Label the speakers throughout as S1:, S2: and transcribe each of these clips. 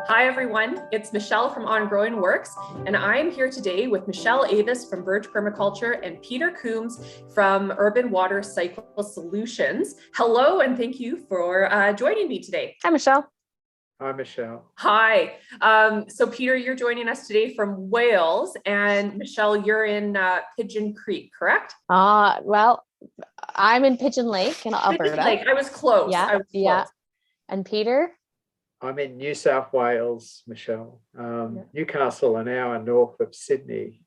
S1: Hi everyone, it's Michelle from OnGrowing Works, and I'm here today with Michelle Avis from Verge Permaculture and Peter Coombs from Urban Water Cycle Solutions. Hello, and thank you for joining me today.
S2: Hi, Michelle.
S3: Hi, Michelle.
S1: Hi. So Peter, you're joining us today from Wales, and Michelle, you're in Pigeon Creek, correct?
S2: Well, I'm in Pigeon Lake in Alberta.
S1: Pigeon Lake. I was close.
S2: Yeah, yeah. And Peter?
S3: I'm in New South Wales, Michelle. Newcastle, an hour north of Sydney.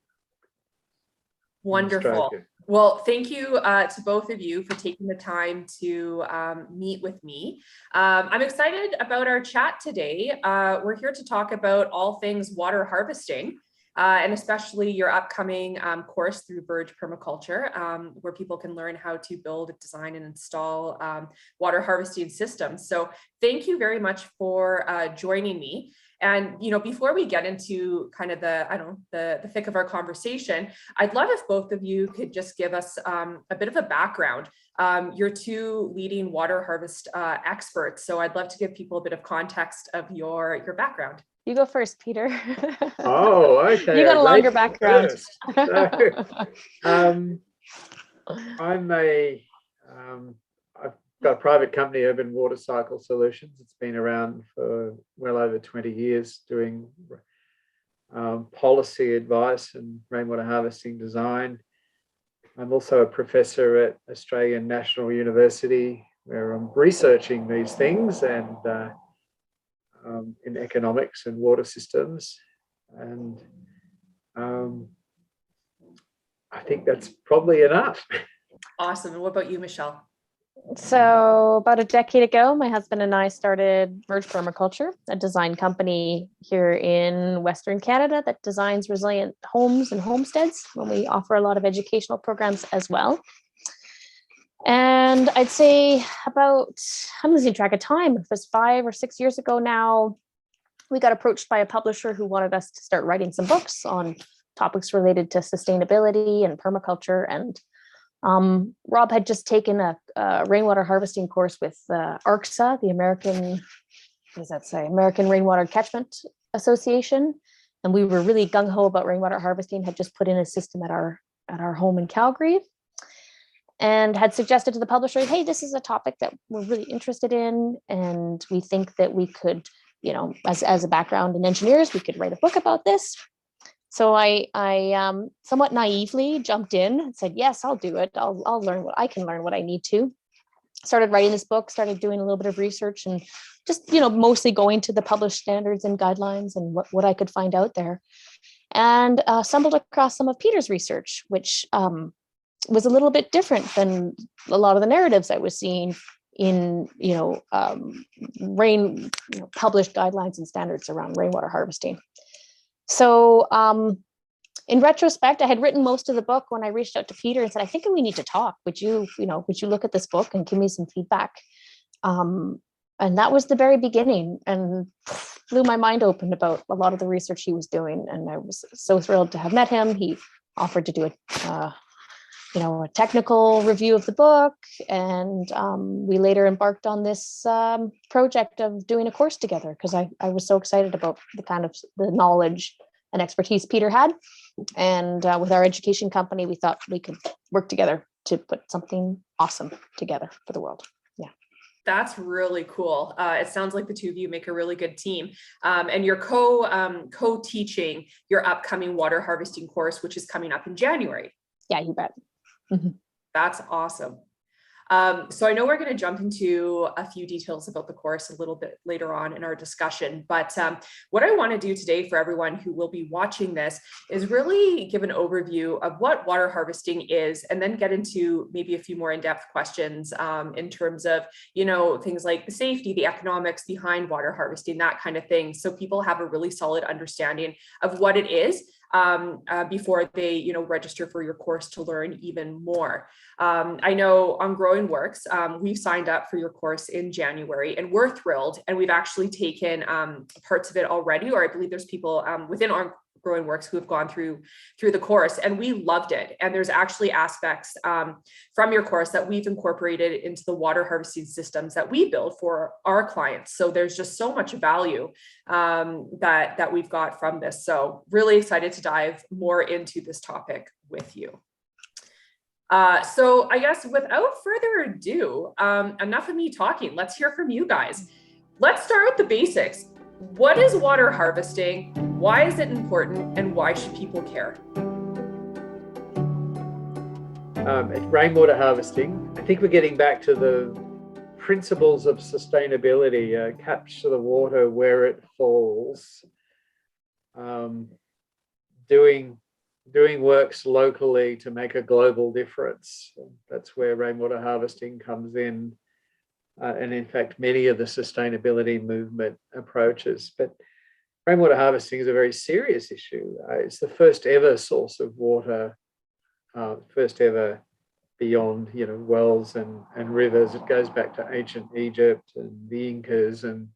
S1: Wonderful. Well, thank you to both of you for taking the time to meet with me. I'm excited about our chat today. We're here to talk about all things water harvesting, and especially your upcoming course through Verge Permaculture, where people can learn how to build, design, and install water harvesting systems. So thank you very much for joining me. And, before we get into kind of the thick of our conversation, I'd love if both of you could just give us a bit of a background. You're two leading water harvest experts. So I'd love to give people a bit of context of your background.
S2: You go first, Peter.
S3: Oh, okay.
S2: You got a longer background.
S3: I've got a private company, Urban Water Cycle Solutions. It's been around for well over 20 years doing policy advice and rainwater harvesting design. I'm also a professor at Australian National University, where I'm researching these things and in economics and water systems. And I think that's probably enough.
S1: Awesome. And what about you, Michelle?
S2: So about a decade ago, my husband and I started Verge Permaculture, a design company here in Western Canada that designs resilient homes and homesteads, when we offer a lot of educational programs as well. And I'd say I'm losing track of time. It was 5 or 6 years ago now, we got approached by a publisher who wanted us to start writing some books on topics related to sustainability and permaculture. And Rob had just taken a rainwater harvesting course with ARCSA, the American Rainwater Catchment Association. And we were really gung-ho about rainwater harvesting, had just put in a system at our home in Calgary, and had suggested to the publisher, hey, this is a topic that we're really interested in. And we think that we could, as a background in engineers, we could write a book about this. So I somewhat naively jumped in and said, yes, I'll do it. I'll learn what I can learn what I need to. Started writing this book, started doing a little bit of research, and just, mostly going to the published standards and guidelines and what I could find out there. And stumbled across some of Peter's research, which was a little bit different than a lot of the narratives I was seeing in, published guidelines and standards around rainwater harvesting. So in retrospect, I had written most of the book when I reached out to Peter and said, I think we need to talk. Would you look at this book and give me some feedback? And that was the very beginning, and blew my mind open about a lot of the research he was doing. And I was so thrilled to have met him. He offered to do a technical review of the book. And we later embarked on this project of doing a course together, because I was so excited about the knowledge and expertise Peter had. And with our education company, we thought we could work together to put something awesome together for the world. Yeah.
S1: That's really cool. It sounds like the two of you make a really good team. And you're co-teaching your upcoming water harvesting course, which is coming up in January.
S2: Yeah, you bet. Mm-hmm.
S1: That's awesome. So I know we're going to jump into a few details about the course a little bit later on in our discussion, but what I want to do today for everyone who will be watching this is really give an overview of what water harvesting is, and then get into maybe a few more in-depth questions in terms of, things like the safety, the economics behind water harvesting, that kind of thing. So people have a really solid understanding of what it is before they, register for your course to learn even more. I know OnGrowing Works, we've signed up for your course in January, and we're thrilled. And we've actually taken parts of it already, or I believe there's people within OnGrowing Works who have gone through the course, and we loved it. And there's actually aspects from your course that we've incorporated into the water harvesting systems that we build for our clients. So there's just so much value that we've got from this. So really excited to dive more into this topic with you. So I guess without further ado, enough of me talking. Let's hear from you guys. Let's start with the basics. What is water harvesting? Why is it important? And why should people care?
S3: Rainwater harvesting, I think we're getting back to the principles of sustainability, capture the water where it falls, doing works locally to make a global difference. That's where rainwater harvesting comes in. And in fact, many of the sustainability movement approaches. But rainwater harvesting is a very serious issue. It's the first ever source of water, first ever beyond, wells and rivers. It goes back to ancient Egypt and the Incas and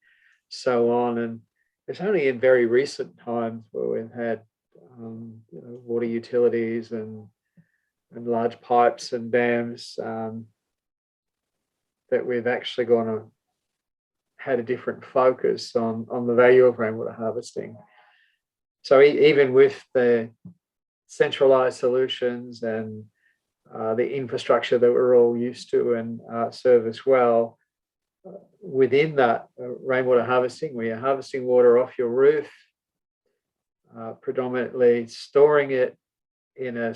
S3: so on. And it's only in very recent times where we've had water utilities and large pipes and dams that we've actually had a different focus on the value of rainwater harvesting. So even with the centralized solutions and the infrastructure that we're all used to and service well, within that rainwater harvesting, we are harvesting water off your roof, predominantly storing it in a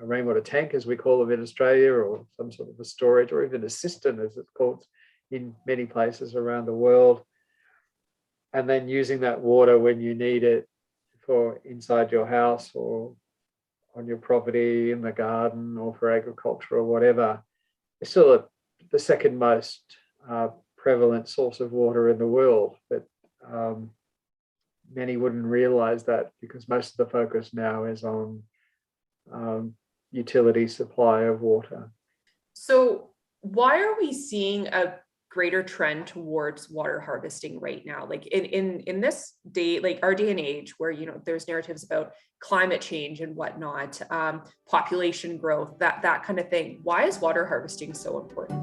S3: rainwater tank, as we call them in Australia, or some sort of a storage, or even a cistern, as it's called in many places around the world, and then using that water when you need it for inside your house or on your property, in the garden, or for agriculture or whatever. It's still the second most prevalent source of water in the world, but many wouldn't realize that because most of the focus now is on utility supply of water.
S1: So why are we seeing a greater trend towards water harvesting right now? Like in this day, like our day and age where, there's narratives about climate change and whatnot, population growth, that kind of thing. Why is water harvesting so important?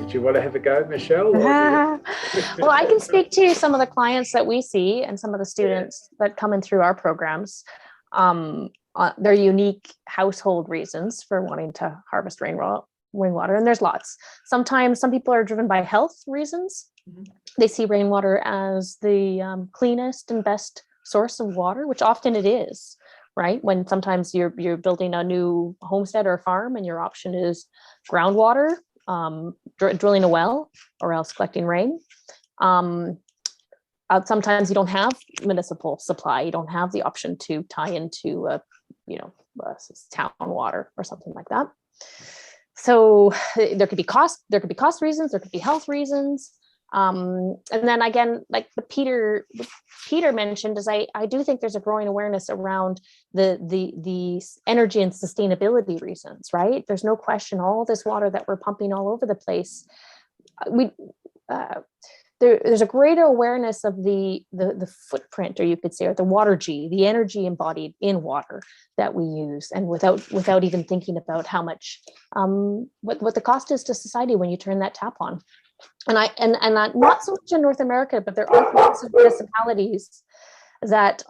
S3: Do you want to have a go, Michelle?
S2: Well, I can speak to some of the clients that we see and some of the students that come in through our programs. Their unique household reasons for wanting to harvest rainwater, and there's lots. Sometimes some people are driven by health reasons. Mm-hmm. They see rainwater as the cleanest and best source of water, which often it is, right? When sometimes you're building a new homestead or farm and your option is groundwater, drilling a well, or else collecting rain. Sometimes you don't have municipal supply. You don't have the option to tie into town water or something like that. So there could be cost reasons, there could be health reasons. And then again, like Peter mentioned, is I do think there's a growing awareness around the energy and sustainability reasons, right? There's no question all this water that we're pumping all over the place. There's a greater awareness of the footprint, or you could say, or the water G, the energy embodied in water that we use, and without even thinking about how much what the cost is to society when you turn that tap on. And not so much in North America, but there are lots of municipalities that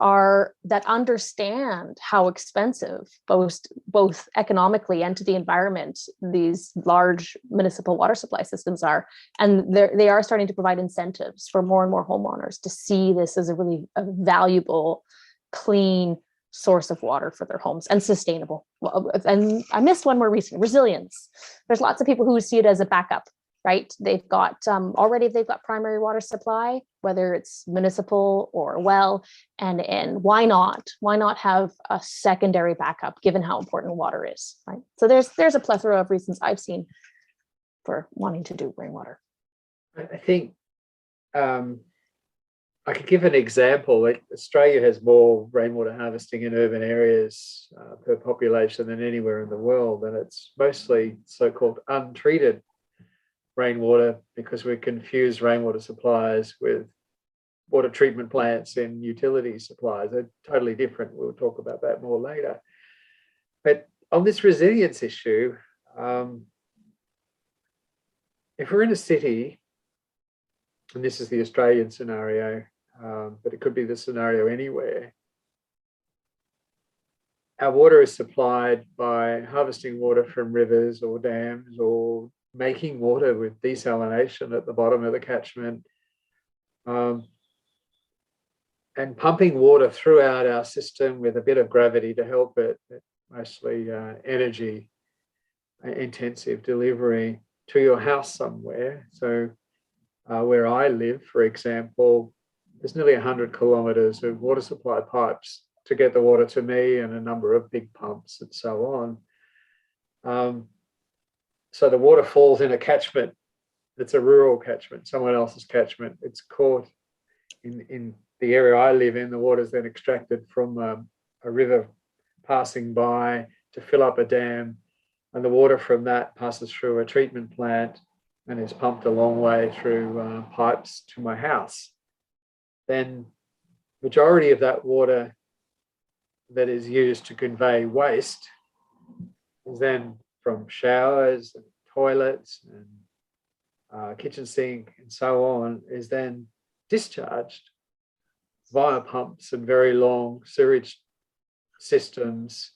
S2: understand how expensive both economically and to the environment these large municipal water supply systems are, and they are starting to provide incentives for more and more homeowners to see this as a really valuable, clean source of water for their homes, and sustainable. And I missed one more recently: resilience. There's lots of people who see it as a backup. Right, they've got primary water supply, whether it's municipal or well, and why not have a secondary backup given how important water is, right? So there's a plethora of reasons I've seen for wanting to do rainwater.
S3: I think I could give an example. Like Australia has more rainwater harvesting in urban areas per population than anywhere in the world, and it's mostly so-called untreated rainwater because we confuse rainwater supplies with water treatment plants and utility supplies. They're totally different. We'll talk about that more later. But on this resilience issue, if we're in a city, and this is the Australian scenario, but it could be the scenario anywhere, our water is supplied by harvesting water from rivers or dams or making water with desalination at the bottom of the catchment, and pumping water throughout our system with a bit of gravity to help it, mostly energy intensive delivery to your house somewhere. So where I live, for example, there's nearly 100 kilometres of water supply pipes to get the water to me and a number of big pumps and so on. So the water falls in a catchment. It's a rural catchment, someone else's catchment. It's caught in the area I live in. The water is then extracted from a river passing by to fill up a dam, and the water from that passes through a treatment plant and is pumped a long way through pipes to my house. Then majority of that water that is used to convey waste is then from showers and toilets and kitchen sink and so on, is then discharged via pumps and very long sewage systems,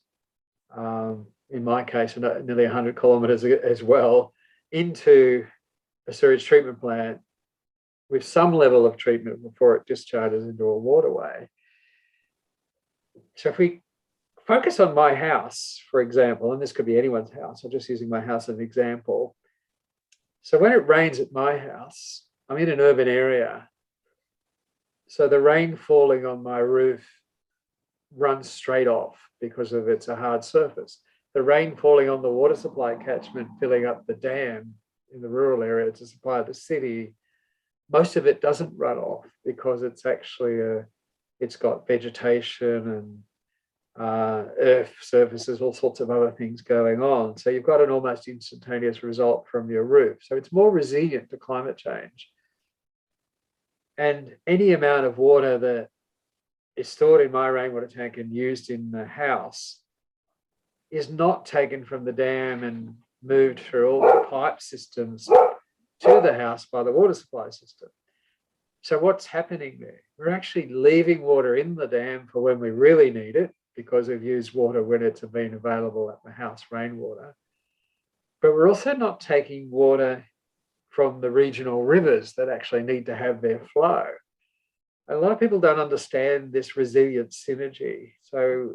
S3: in my case, nearly 100 kilometres as well, into a sewage treatment plant with some level of treatment before it discharges into a waterway. So if we focus on my house, for example, and this could be anyone's house, I'm just using my house as an example. So when it rains at my house, I'm in an urban area. So the rain falling on my roof runs straight off because of it's a hard surface. The rain falling on the water supply catchment, filling up the dam in the rural area to supply the city, most of it doesn't run off because it's actually it's got vegetation and earth surfaces, all sorts of other things going on. So you've got an almost instantaneous result from your roof. So it's more resilient to climate change. And any amount of water that is stored in my rainwater tank and used in the house is not taken from the dam and moved through all the pipe systems to the house by the water supply system. So what's happening there? We're actually leaving water in the dam for when we really need it, because we've used water when it's been available at the house, rainwater. But we're also not taking water from the regional rivers that actually need to have their flow. A lot of people don't understand this resilient synergy. So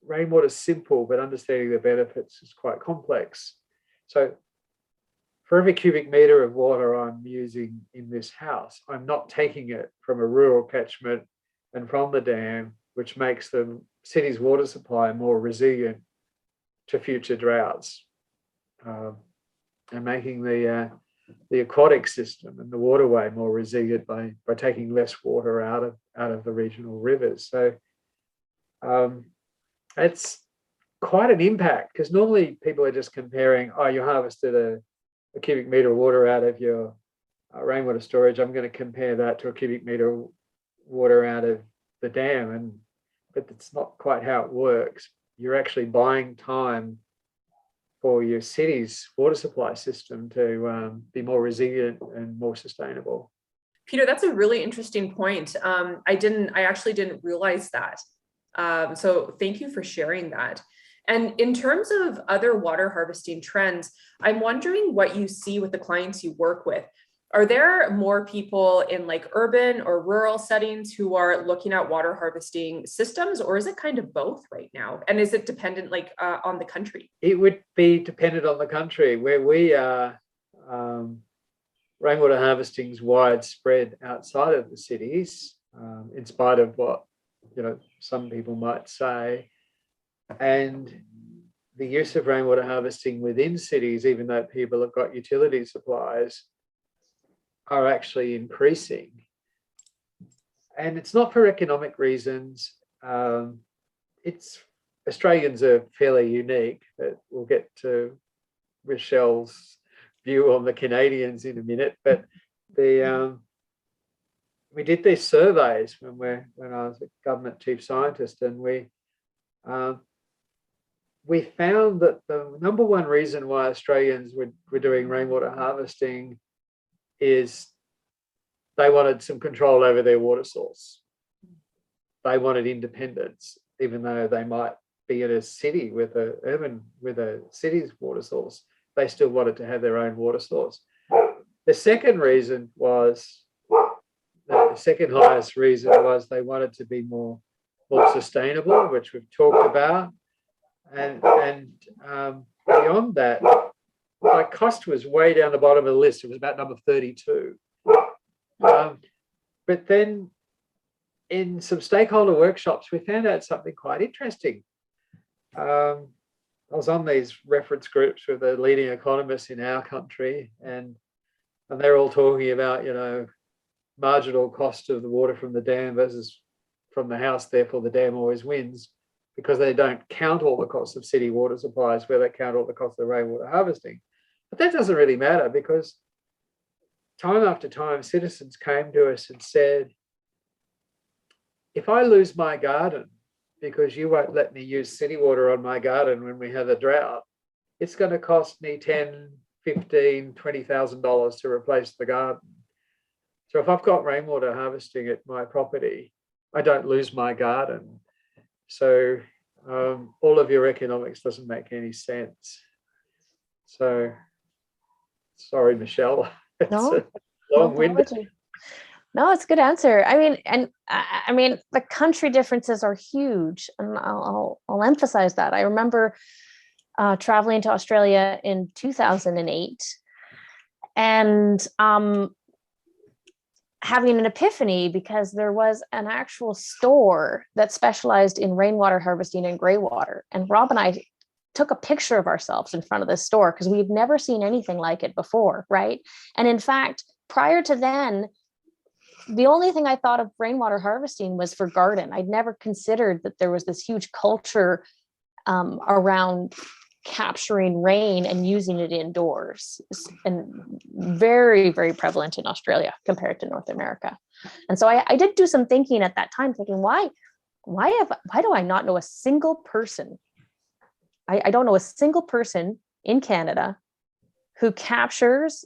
S3: rainwater's simple, but understanding the benefits is quite complex. So for every cubic metre of water I'm using in this house, I'm not taking it from a rural catchment and from the dam, which makes the city's water supply more resilient to future droughts, and making the aquatic system and the waterway more resilient by taking less water out of the regional rivers. So it's quite an impact, because normally people are just comparing, oh, you harvested a cubic metre of water out of your rainwater storage, I'm going to compare that to a cubic metre of water out of the dam, but it's not quite how it works. You're actually buying time for your city's water supply system to be more resilient and more sustainable.
S1: Peter, that's a really interesting point. I actually didn't realize that. So thank you for sharing that. And in terms of other water harvesting trends, I'm wondering what you see with the clients you work with. Are there more people in like urban or rural settings who are looking at water harvesting systems, or is it kind of both right now? And is it dependent on the country?
S3: It would be dependent on the country. Where we are, rainwater harvesting is widespread outside of the cities, in spite of what some people might say. And the use of rainwater harvesting within cities, even though people have got utility supplies, are actually increasing. And it's not for economic reasons. Australians are fairly unique, but we'll get to Rochelle's view on the Canadians in a minute, but the we did these surveys when I was a government chief scientist, and we found that the number one reason why Australians were doing rainwater harvesting is they wanted some control over their water source. They wanted independence, even though they might be in a city with a city's water source. They still wanted to have their own water source. The second reason was, the second highest reason was they wanted to be more sustainable, which we've talked about. And beyond that, my cost was way down the bottom of the list. It was about number 32. But then in some stakeholder workshops, we found out something quite interesting. I was on these reference groups with the leading economists in our country, and they're all talking about, marginal cost of the water from the dam versus from the house, therefore the dam always wins, because they don't count all the costs of city water supplies where they count all the costs of rainwater harvesting. But that doesn't really matter, because time after time, citizens came to us and said, if I lose my garden because you won't let me use city water on my garden when we have a drought, it's going to cost me $10,000, $15,000, $20,000 to replace the garden. So if I've got rainwater harvesting at my property, I don't lose my garden. So all of your economics doesn't make any sense. So sorry, Michelle.
S2: No,
S3: Long-winded.
S2: No, it's a good answer. I mean, the country differences are huge, and I'll emphasize that. I remember traveling to Australia in 2008, and having an epiphany, because there was an actual store that specialized in rainwater harvesting and gray water. And Rob and I took a picture of ourselves in front of this store because we'd never seen anything like it before, right? And in fact, prior to then, the only thing I thought of rainwater harvesting was for garden. I'd never considered that there was this huge culture around capturing rain and using it indoors, and very, very prevalent in Australia compared to North America. And so I did do some thinking at that time, thinking, why do I not know a single person? I don't know a single person in Canada who captures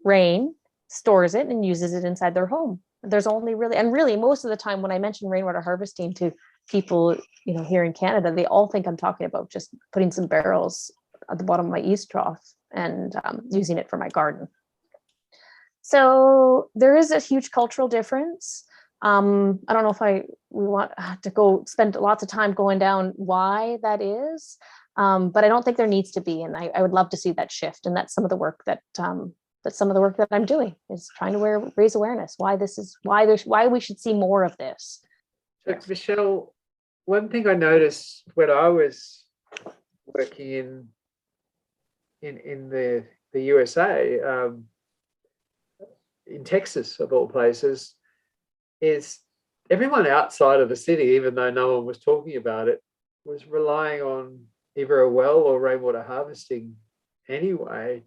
S2: rain, stores it, and uses it inside their home. There's only really most of the time when I mention rainwater harvesting to people, here in Canada, they all think I'm talking about just putting some barrels at the bottom of my east trough and using it for my garden. So there is a huge cultural difference. I don't know if we want to go spend lots of time going down why that is, but I don't think there needs to be, and I would love to see that shift. And that's some of the work that I'm doing, is trying to raise awareness why we should see more of this.
S3: So, Michelle, one thing I noticed when I was working in the USA, in Texas of all places, is everyone outside of the city, even though no one was talking about it, was relying on either a well or rainwater harvesting anyway.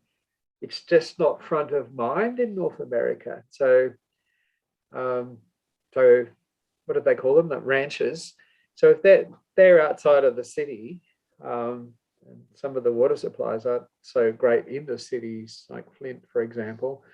S3: It's just not front of mind in North America. So what did they call them? The ranchers. So if they're outside of the city, and some of the water supplies aren't so great in the cities, like Flint, for example,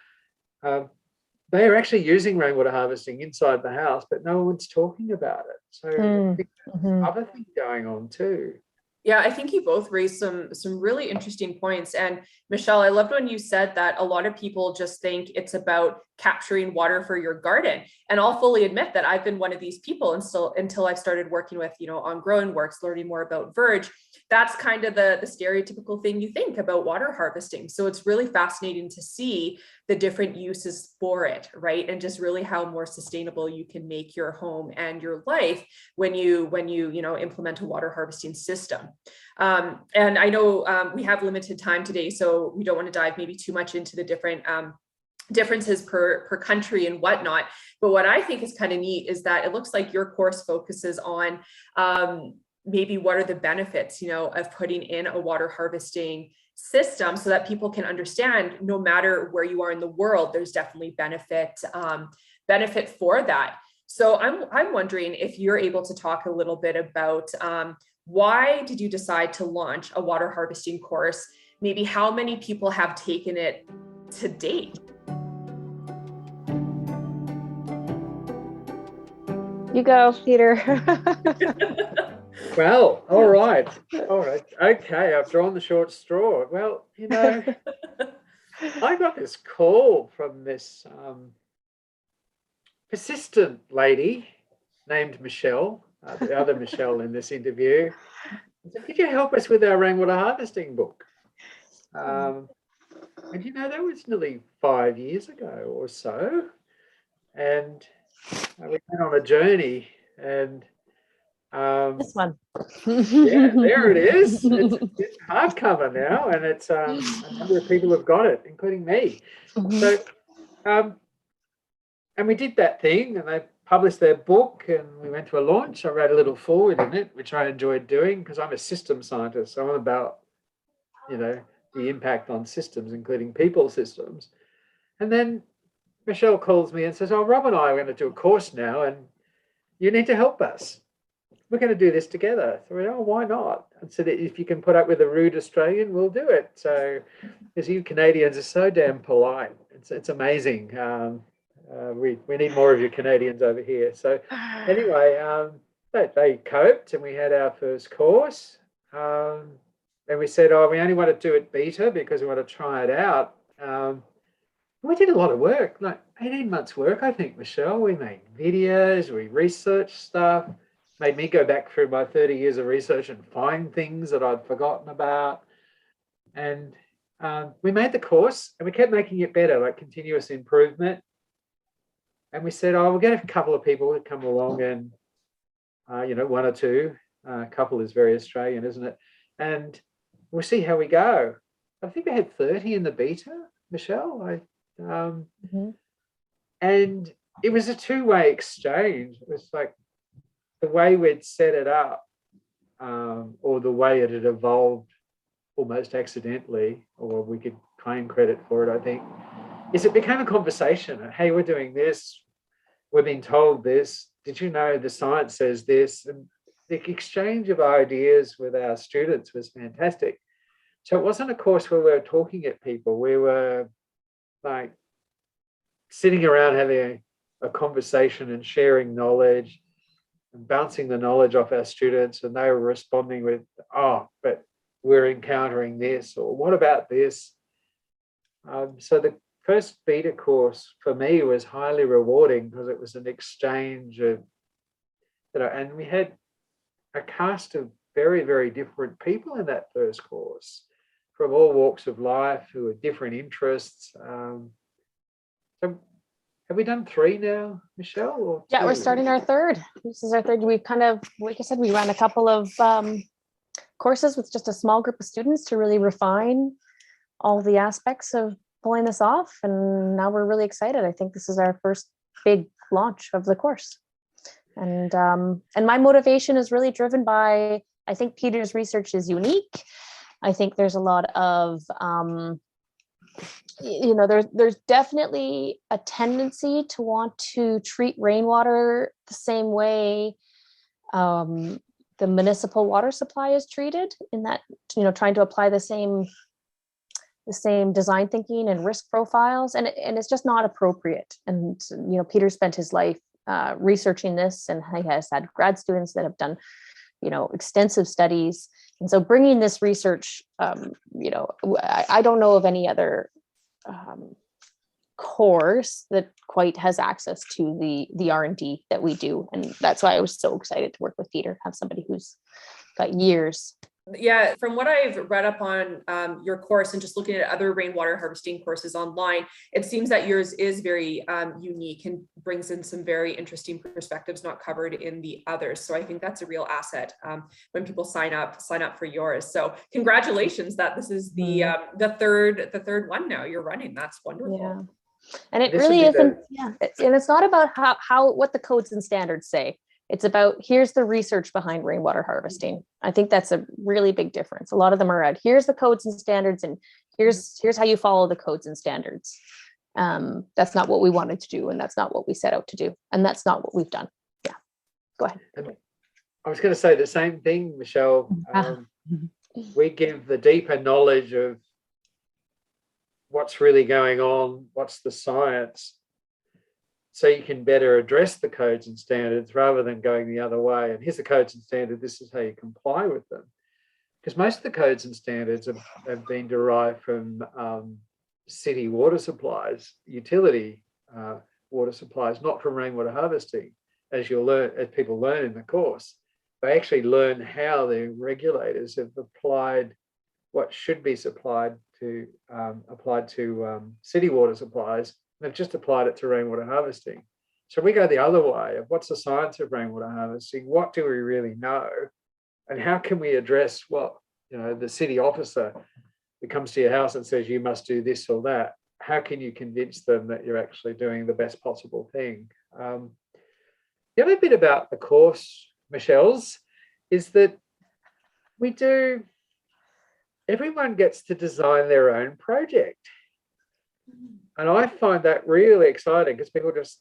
S3: they are actually using rainwater harvesting inside the house, but no one's talking about it. So I think there's other things going on too.
S1: Yeah, I think you both raised some really interesting points. And Michelle, I loved when you said that a lot of people just think it's about capturing water for your garden. And I'll fully admit that I've been one of these people, and still, until I've started working with, OnGrowing works, learning more about Verge, that's kind of the stereotypical thing you think about water harvesting. So it's really fascinating to see the different uses for it, right? And just really how more sustainable you can make your home and your life when you implement a water harvesting system. And I know we have limited time today, so we don't want to dive maybe too much into the different differences per country and whatnot. But what I think is kind of neat is that it looks like your course focuses on maybe what are the benefits, of putting in a water harvesting system so that people can understand no matter where you are in the world, there's definitely benefit for that. So I'm wondering if you're able to talk a little bit about why did you decide to launch a water harvesting course? Maybe how many people have taken it to date?
S2: You go, Peter.
S3: Well, all right. Okay, I've drawn the short straw. Well, I got this call from this persistent lady named Michelle, the other Michelle in this interview. I said, could you help us with our rainwater harvesting book? And that was nearly 5 years ago or so. And we went on a journey, and
S2: This one.
S3: yeah, there it is. It's hardcover now, and it's a number of people have got it, including me. So, and we did that thing, and they published their book, and we went to a launch. I wrote a little foreword in it, which I enjoyed doing because I'm a systems scientist. So I'm about, the impact on systems, including people systems. And then Michelle calls me and says, "Oh, Rob and I are going to do a course now, and you need to help us. We're going to do this together." So we went, "Oh, why not?" And said, "If you can put up with a rude Australian, we'll do it." So, because you Canadians are so damn polite, it's amazing. We need more of you Canadians over here. So anyway, they coped, and we had our first course. And we said, "Oh, we only want to do it beta because we want to try it out." We did a lot of work, like 18 months work, I think, Michelle. We made videos, we researched stuff, made me go back through my 30 years of research and find things that I'd forgotten about. And we made the course, and we kept making it better, like continuous improvement. And we said, "Oh, we'll get a couple of people to come along, and, one or two. A couple is very Australian, isn't it? And we'll see how we go." I think we had 30 in the beta, Michelle. And it was a two-way exchange. It was like the way we'd set it up, or the way it had evolved almost accidentally, or we could claim credit for it, I think, is it became a conversation. Hey, we're doing this. We've been told this. Did you know the science says this? And the exchange of ideas with our students was fantastic. So it wasn't a course where we were talking at people. We were like sitting around having a conversation and sharing knowledge and bouncing the knowledge off our students, and they were responding with, "Oh, but we're encountering this," or "What about this?" So the first beta course for me was highly rewarding because it was an exchange of, and we had a cast of very, very different people in that first course from all walks of life who had different interests. So have we done 3 now, Michelle? Or
S2: Yeah, we're
S3: 2?
S2: starting our third. This is our third. We kind of, like I said, we ran a couple of courses with just a small group of students to really refine all the aspects of pulling this off. And now we're really excited. I think this is our first big launch of the course. And my motivation is really driven by, I think Peter's research is unique. I think there's a lot of, there's definitely a tendency to want to treat rainwater the same way the municipal water supply is treated, in that, trying to apply the same design thinking and risk profiles, and it's just not appropriate. And Peter spent his life researching this, and he has had grad students that have done extensive studies. And so bringing this research, I don't know of any other course that quite has access to the R&D that we do. And that's why I was so excited to work with Peter, have somebody who's got years.
S1: Yeah, from what I've read up on your course and just looking at other rainwater harvesting courses online, it seems that yours is very unique and brings in some very interesting perspectives not covered in the others. So I think that's a real asset when people sign up for yours. So congratulations that this is the third one now you're running. That's wonderful.
S2: Yeah. And it really isn't, and it's not about what the codes and standards say. It's about, here's the research behind rainwater harvesting. I think that's a really big difference. A lot of them are at, here's the codes and standards, and here's how you follow the codes and standards. That's not what we wanted to do, and that's not what we set out to do, and that's not what we've done. Yeah, go ahead.
S3: I was going to say the same thing, Michelle. We give the deeper knowledge of what's really going on, what's the science, so you can better address the codes and standards rather than going the other way. And here's the codes and standards, this is how you comply with them. Because most of the codes and standards have been derived from city water supplies, utility water supplies, not from rainwater harvesting, as you'll learn, as people learn in the course. They actually learn how the regulators have applied what should be applied to city water supplies. They've just applied it to rainwater harvesting. So we go the other way of what's the science of rainwater harvesting? What do we really know? And how can we address what, the city officer who comes to your house and says you must do this or that? How can you convince them that you're actually doing the best possible thing? The other bit about the course, Michelle's, is that everyone gets to design their own project. And I find that really exciting because people just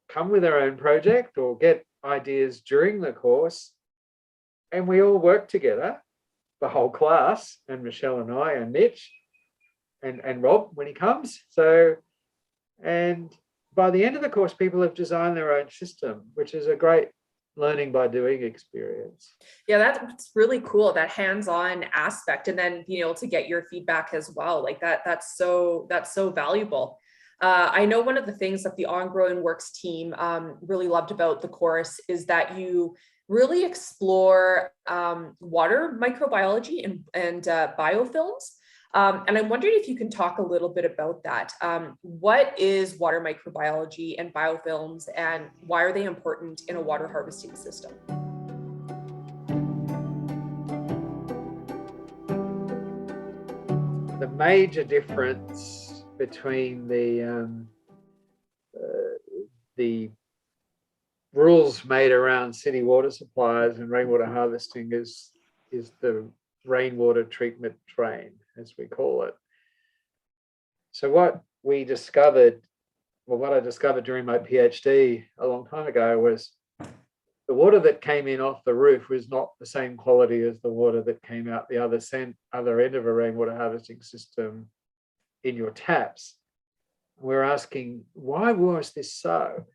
S3: come with their own project or get ideas during the course, and we all work together, the whole class, and Michelle and I and Mitch and Rob when he comes. And by the end of the course, people have designed their own system, which is a great learning by doing experience.
S1: Yeah, that's really cool, that hands-on aspect, and then being able to get your feedback as well. Like that's so valuable. I know one of the things that the OnGrowing Works team really loved about the course is that you really explore water microbiology and biofilms. And I'm wondering if you can talk a little bit about that. What is water microbiology and biofilms, and why are they important in a water harvesting system?
S3: The major difference between the rules made around city water supplies and rainwater harvesting is the rainwater treatment train, as we call it. So what I discovered during my PhD a long time ago was the water that came in off the roof was not the same quality as the water that came out the other end of a rainwater harvesting system in your taps. We're asking, why was this so?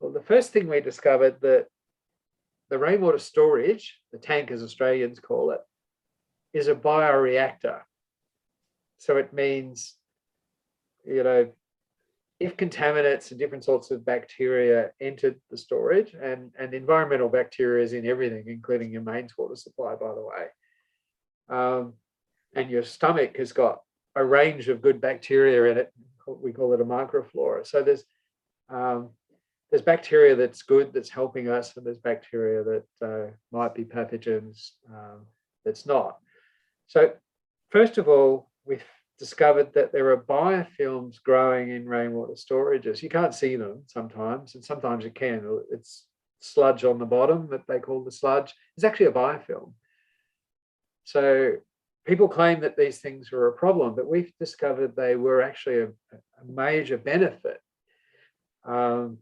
S3: Well, the first thing we discovered that the rainwater storage, the tank as Australians call it, is a bioreactor. So it means, if contaminants and different sorts of bacteria entered the storage, and environmental bacteria is in everything, including your mains water supply, by the way, and your stomach has got a range of good bacteria in it, we call it a microflora. So there's bacteria that's good, that's helping us, and there's bacteria that might be pathogens that's not. So first of all, we've discovered that there are biofilms growing in rainwater storages. You can't see them sometimes, and sometimes you can. It's sludge on the bottom that they call the sludge. It's actually a biofilm. So people claim that these things are a problem, but we've discovered they were actually a major benefit. And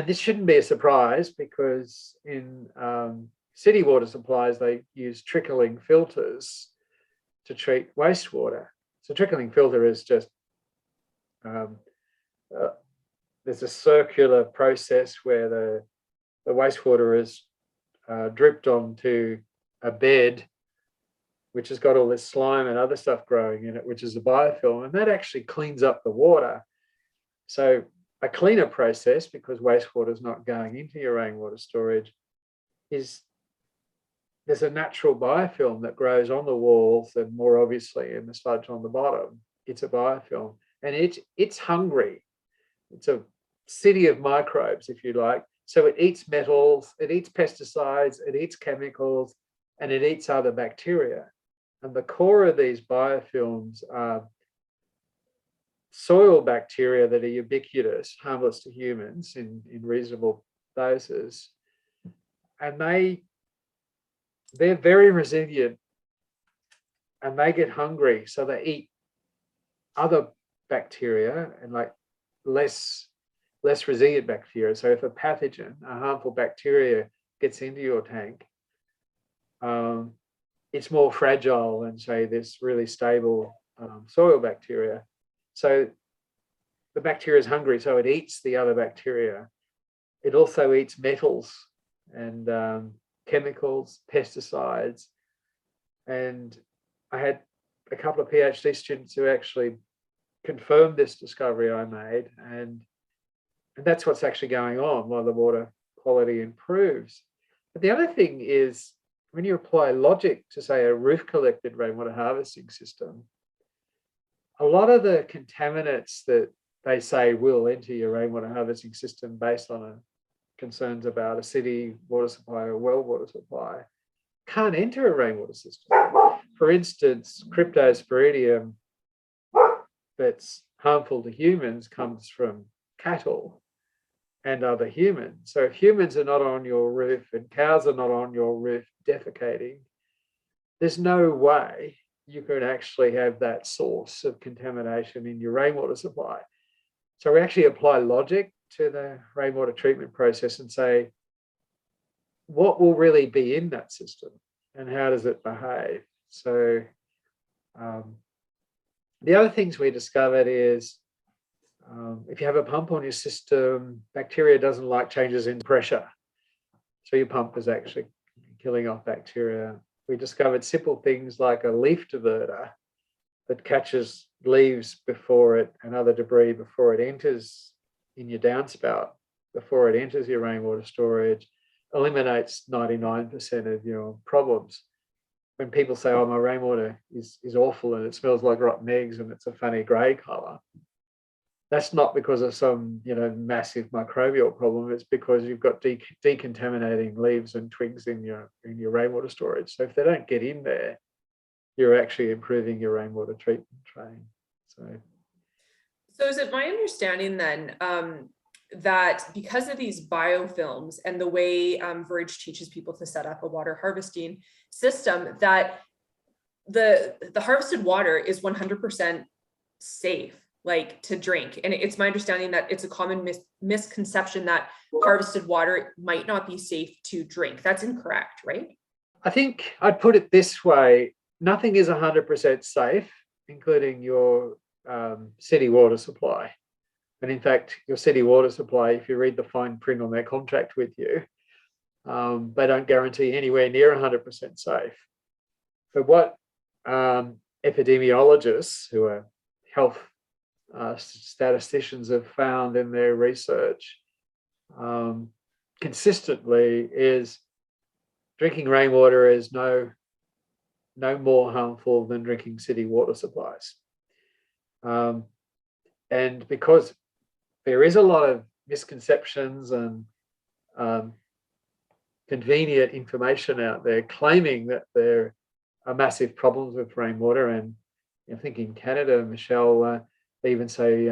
S3: this shouldn't be a surprise, because in city water supplies, they use trickling filters to treat wastewater. So trickling filter is just, there's a circular process where the wastewater is dripped onto a bed, which has got all this slime and other stuff growing in it, which is a biofilm, and that actually cleans up the water. So a cleaner process, because wastewater is not going into your rainwater storage, is there's a natural biofilm that grows on the walls and more obviously in the sludge on the bottom. It's a biofilm, and it's hungry. It's a city of microbes, if you like. So it eats metals, it eats pesticides, it eats chemicals, and it eats other bacteria. And the core of these biofilms are soil bacteria that are ubiquitous, harmless to humans in reasonable doses, and they're very resilient, and they get hungry, so they eat other bacteria and like less resilient bacteria. So if a pathogen, a harmful bacteria, gets into your tank, it's more fragile than, say, this really stable soil bacteria. So the bacteria is hungry, so it eats the other bacteria. It also eats metals and chemicals, pesticides. And I had a couple of PhD students who actually confirmed this discovery I made. And that's what's actually going on while the water quality improves. But the other thing is, when you apply logic to, say, a roof collected rainwater harvesting system, a lot of the contaminants that they say will enter your rainwater harvesting system based on concerns about a city water supply or well water supply can't enter a rainwater system. For instance, cryptosporidium that's harmful to humans comes from cattle and other humans. So if humans are not on your roof and cows are not on your roof defecating, there's no way you could actually have that source of contamination in your rainwater supply. So we actually apply logic to the rainwater treatment process and say, what will really be in that system and how does it behave? So the other things we discovered is, if you have a pump on your system, bacteria doesn't like changes in pressure. So your pump is actually killing off bacteria. We discovered simple things like a leaf diverter that catches leaves before it and other debris before it enters in your downspout, before it enters your rainwater storage, eliminates 99% of your problems. When people say, oh, my rainwater is awful and it smells like rotten eggs and it's a funny grey colour, that's not because of some, massive microbial problem. It's because you've got decontaminating leaves and twigs in your rainwater storage. So if they don't get in there, you're actually improving your rainwater treatment train. So
S1: is it my understanding then that because of these biofilms and the way Verge teaches people to set up a water harvesting system, that the harvested water is 100% safe, like, to drink? And it's my understanding that it's a common misconception that harvested water might not be safe to drink. That's incorrect, right?
S3: I think I'd put it this way: nothing is 100% safe, including your city water supply. And in fact, your city water supply, if you read the fine print on their contract with you, they don't guarantee anywhere near 100% safe. But what epidemiologists, who are health statisticians, have found in their research consistently is drinking rainwater is no more harmful than drinking city water supplies. And because there is a lot of misconceptions and convenient information out there claiming that there are massive problems with rainwater, and I think in Canada, Michelle, they even say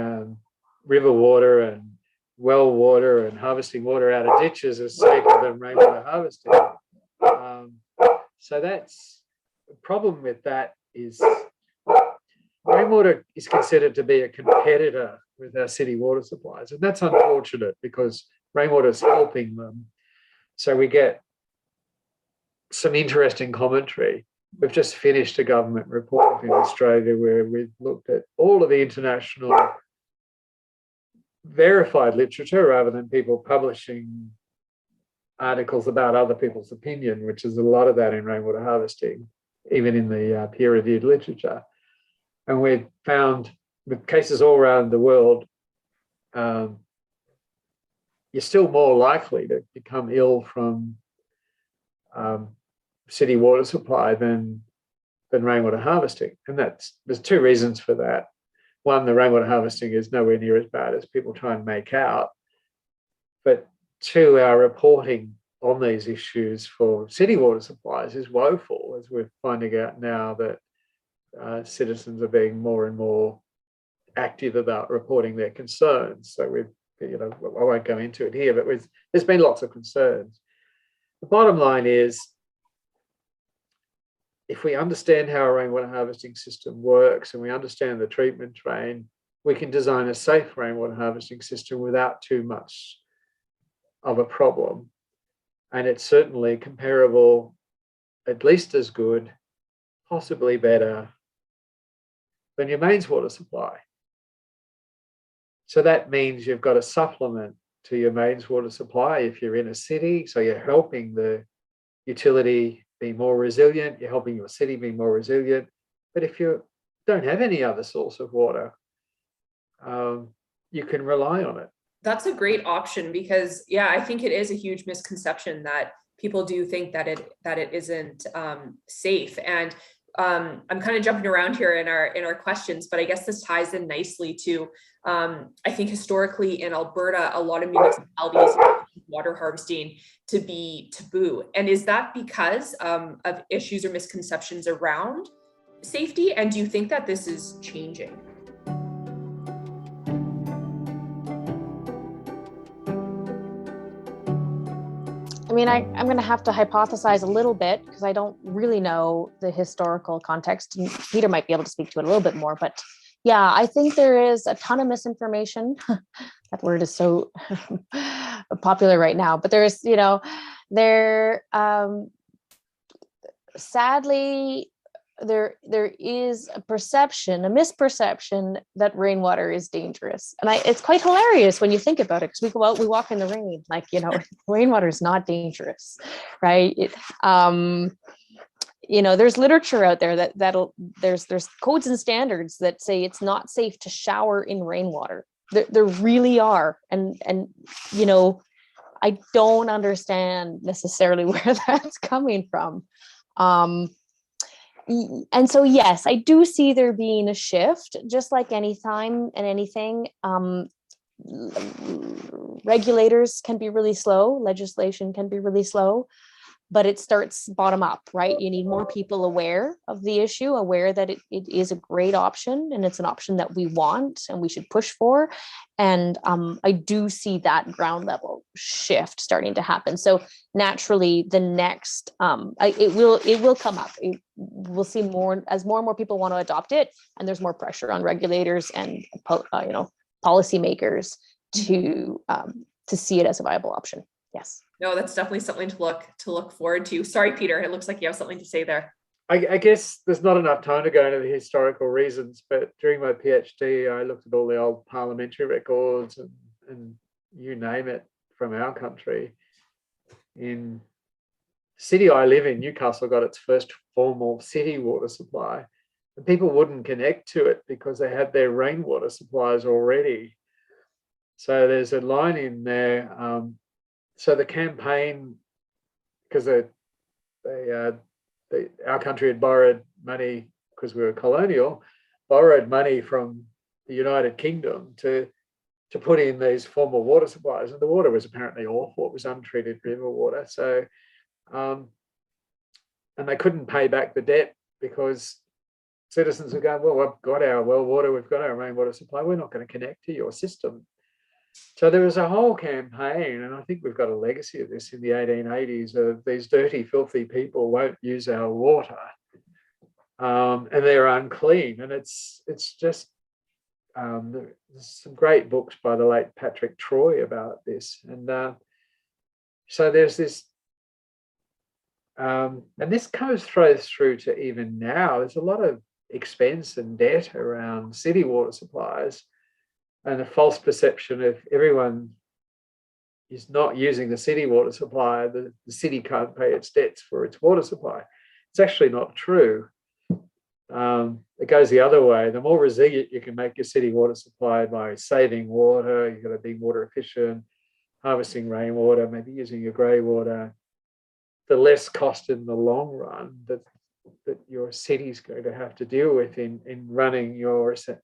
S3: river water and well water and harvesting water out of ditches is safer than rainwater harvesting. So that's the problem with that. Is rainwater is considered to be a competitor with our city water supplies, and that's unfortunate because rainwater is helping them. So we get some interesting commentary. We've just finished a government report in Australia where we've looked at all of the international verified literature rather than people publishing articles about other people's opinion, which is a lot of that in rainwater harvesting, even in the peer-reviewed literature. And we've found with cases all around the world, you're still more likely to become ill from city water supply than rainwater harvesting. And there's two reasons for that. One, the rainwater harvesting is nowhere near as bad as people try and make out. But two, our reporting on these issues for city water supplies is woeful, as we're finding out now that citizens are being more and more active about reporting their concerns. So we've you know, I won't go into it here, but there's been lots of concerns. The bottom line is, if we understand how a rainwater harvesting system works and we understand the treatment train, we can design a safe rainwater harvesting system without too much of a problem. And it's certainly comparable, at least as good, possibly better than your mains water supply. So that means you've got a supplement to your mains water supply if you're in a city. So you're helping the utility be more resilient, you're helping your city be more resilient. But if you don't have any other source of water, you can rely on it.
S1: That's a great option because, yeah, I think it is a huge misconception that people do think that it isn't safe. And I'm kind of jumping around here in our questions, but I guess this ties in nicely to, I think historically in Alberta, a lot of municipalities use water harvesting to be taboo. And is that because of issues or misconceptions around safety? And do you think that this is changing?
S2: I mean, I'm going to have to hypothesize a little bit because I don't really know the historical context. And Peter might be able to speak to it a little bit more. But yeah, I think there is a ton of misinformation. That word is so popular right now. But there's, you know, sadly, there is a misperception that rainwater is dangerous. And it's quite hilarious when you think about it, because we go out, we walk in the rain, like, you know, rainwater is not dangerous, right? You know, there's literature out there there's codes and standards that say it's not safe to shower in rainwater. There really are. And, you know, I don't understand necessarily where that's coming from. And so, yes, I do see there being a shift, just like any time and anything. Regulators can be really slow. Legislation can be really slow, but it starts bottom up, right? You need more people aware of the issue, aware that it is a great option and it's an option that we want and we should push for. And I do see that ground level shift starting to happen. So naturally, the next, it will come up. We'll see more as more and more people want to adopt it, and there's more pressure on regulators and you know, policymakers to see it as a viable option. Yes.
S1: No, that's definitely something to look forward to. Sorry, Peter, it looks like you have something to say there.
S3: I guess there's not enough time to go into the historical reasons, but during my PhD, I looked at all the old parliamentary records and you name it from our country. In the city I live in, Newcastle got its first formal city water supply, and people wouldn't connect to it because they had their rainwater supplies already. So there's a line in there. So the campaign, because our country had borrowed money because we were colonial, borrowed money from the United Kingdom to put in these formal water supplies, and the water was apparently awful. It was untreated river water. So, and they couldn't pay back the debt because citizens were going, well, we've got our well water, we've got our rainwater supply, we're not going to connect to your system. So there was a whole campaign, and I think we've got a legacy of this in the 1880s, of these dirty, filthy people won't use our water, and they're unclean. And it's just, there's some great books by the late Patrick Troy about this. And so there's this, and this goes through to even now, there's a lot of expense and debt around city water supplies, and a false perception of everyone is not using the city water supply, the city can't pay its debts for its water supply. It's actually not true. It goes the other way. The more resilient you can make your city water supply by saving water, you've got to be water efficient, harvesting rainwater, maybe using your grey water, the less cost in the long run that your city's going to have to deal with in running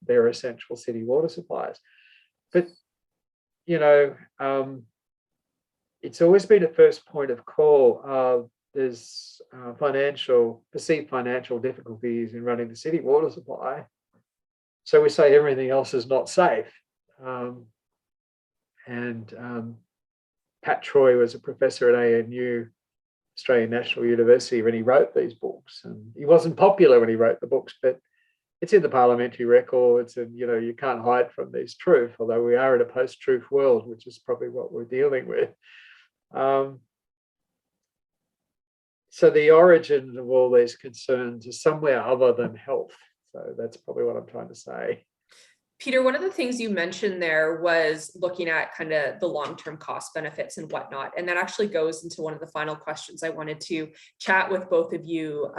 S3: their essential city water supplies. But, you know, it's always been a first point of call. There's perceived financial difficulties in running the city water supply. So we say everything else is not safe. And Pat Troy was a professor at ANU, Australian National University, when he wrote these books. And he wasn't popular when he wrote the books, but it's in the parliamentary records, and you can't hide from this truth, although we are in a post-truth world, which is probably what we're dealing with. So the origin of all these concerns is somewhere other than health. So that's probably what I'm trying to say.
S1: Peter, one of the things you mentioned there was looking at kind of the long-term cost benefits and whatnot. And that actually goes into one of the final questions I wanted to chat with both of you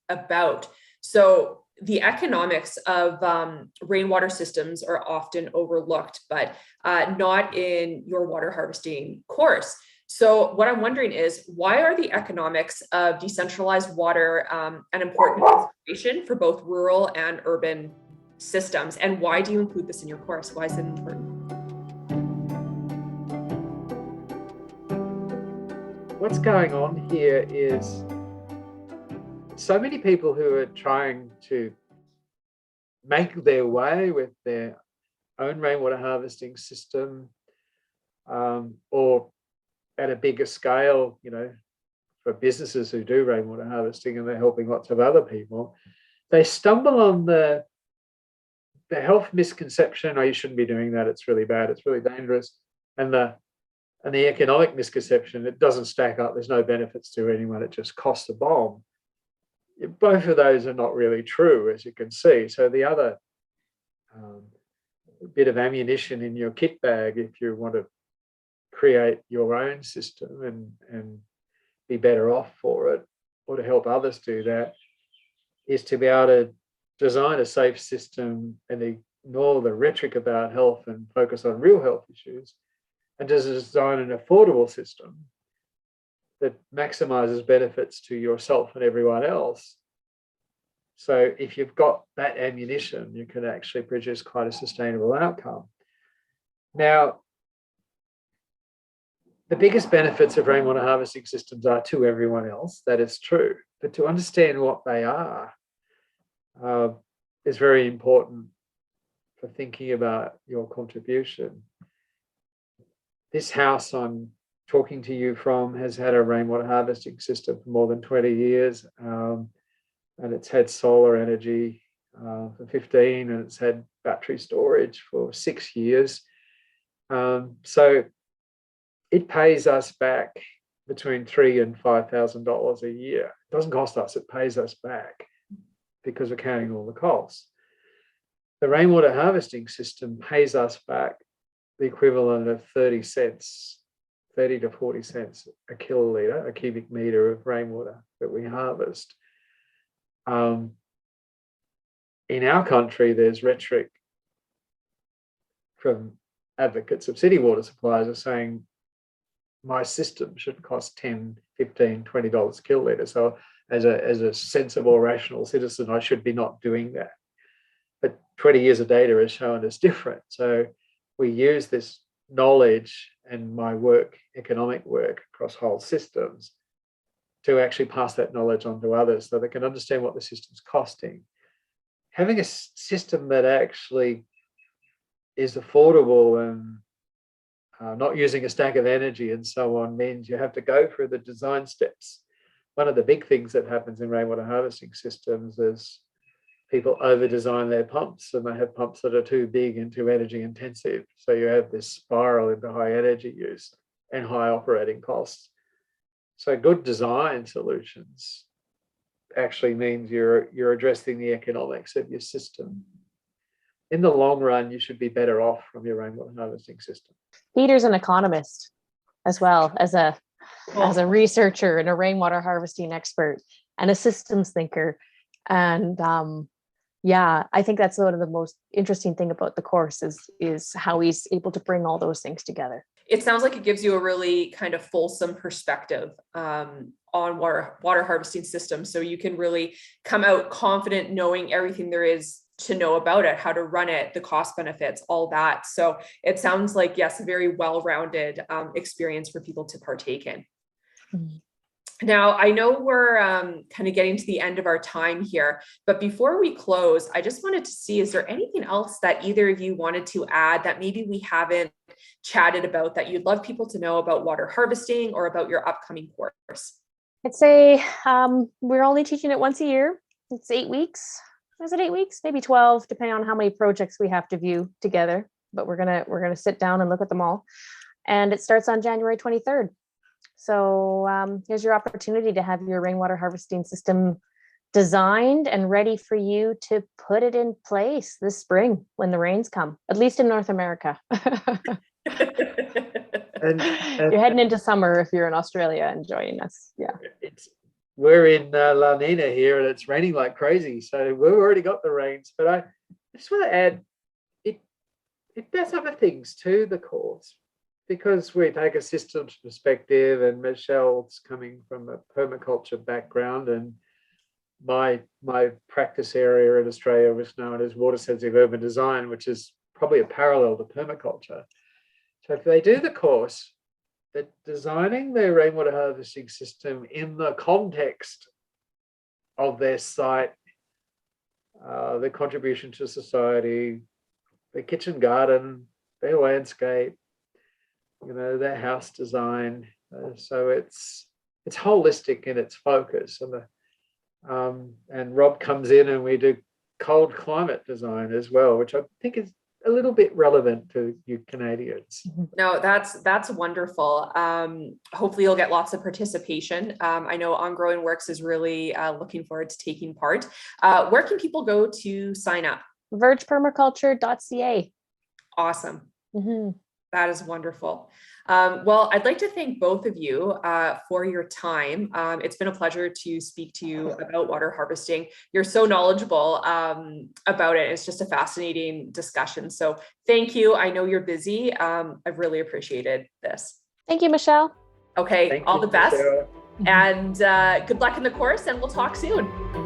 S1: about. So the economics of rainwater systems are often overlooked, but not in your water harvesting course. So what I'm wondering is, why are the economics of decentralized water an important consideration for both rural and urban systems? And why do you include this in your course? Why is it important?
S3: What's going on here is so many people who are trying to make their way with their own rainwater harvesting system, or at a bigger scale, for businesses who do rainwater harvesting and they're helping lots of other people, they stumble on the health misconception, oh, you shouldn't be doing that, it's really bad, it's really dangerous, and the economic misconception, it doesn't stack up, there's no benefits to anyone, it just costs a bomb. Both of those are not really true, as you can see. So the other bit of ammunition in your kit bag, if you want to create your own system and be better off for it, or to help others do that, is to be able to design a safe system and ignore the rhetoric about health and focus on real health issues, and to design an affordable system that maximizes benefits to yourself and everyone else. So if you've got that ammunition, you can actually produce quite a sustainable outcome. Now, the biggest benefits of rainwater harvesting systems are to everyone else, that is true, but to understand what they are is very important for thinking about your contribution. This house I'm talking to you from has had a rainwater harvesting system for more than 20 years, and it's had solar energy for 15, and it's had battery storage for 6 years. So it pays us back between $3,000 and $5,000 a year. It doesn't cost us, it pays us back because we're counting all the costs. The rainwater harvesting system pays us back the equivalent of 30 to 40 cents a kiloliter, a cubic meter of rainwater that we harvest. In our country, there's rhetoric from advocates of city water suppliers are saying, my system should cost $10, $15, $20 a kiloliter. So as a sensible, rational citizen, I should be not doing that. But 20 years of data has shown us different. So we use this knowledge and my work, economic work across whole systems, to actually pass that knowledge on to others so they can understand what the system's costing. Having a system that actually is affordable and not using a stack of energy and so on means you have to go through the design steps. One of the big things that happens in rainwater harvesting systems is people over-design their pumps, and they have pumps that are too big and too energy intensive. So you have this spiral into high energy use and high operating costs. So good design solutions actually means you're addressing the economics of your system. In the long run, you should be better off from your rainwater harvesting system.
S2: Peter's an economist as well as a researcher and a rainwater harvesting expert and a systems thinker. And yeah, I think that's one of the most interesting thing about the course is how he's able to bring all those things together.
S1: It sounds like it gives you a really kind of fulsome perspective on water harvesting systems. So you can really come out confident knowing everything there is to know about it, how to run it, the cost benefits, all that. So it sounds like, yes, a very well-rounded experience for people to partake in. Now, I know we're kind of getting to the end of our time here, but before we close, I just wanted to see, is there anything else that either of you wanted to add that maybe we haven't chatted about that you'd love people to know about water harvesting or about your upcoming course?
S2: I'd say we're only teaching it once a year. It's 8 weeks. Is it 8 weeks? Maybe 12, depending on how many projects we have to view together. But we're gonna sit down and look at them all. And it starts on January 23rd. So here's your opportunity to have your rainwater harvesting system designed and ready for you to put it in place this spring when the rains come, at least in North America.
S3: And
S2: You're heading into summer if you're in Australia and joining us. Yeah.
S3: We're in La Nina here and it's raining like crazy. So we've already got the rains, but I just want to add, it does other things to the course, because we take a systems perspective, and Michelle's coming from a permaculture background, and my practice area in Australia was known as water sensitive urban design, which is probably a parallel to permaculture. So if they do the course, they're designing their rainwater harvesting system in the context of their site, their contribution to society, their kitchen garden, their landscape, their house design. So it's holistic in its focus. And Rob comes in and we do cold climate design as well, which I think is a little bit relevant to you Canadians.
S1: No, that's wonderful. Hopefully you'll get lots of participation. I know OnGrowing Works is really looking forward to taking part. Where can people go to sign up?
S2: vergepermaculture.ca.
S1: Awesome.
S2: Mm-hmm.
S1: That is wonderful. Well, I'd like to thank both of you for your time. It's been a pleasure to speak to you about water harvesting. You're so knowledgeable about it. It's just a fascinating discussion. So thank you. I know you're busy. I've really appreciated this.
S2: Thank you, Michelle.
S1: Okay, all the best.
S3: Michelle.
S1: And good luck in the course, and we'll talk soon.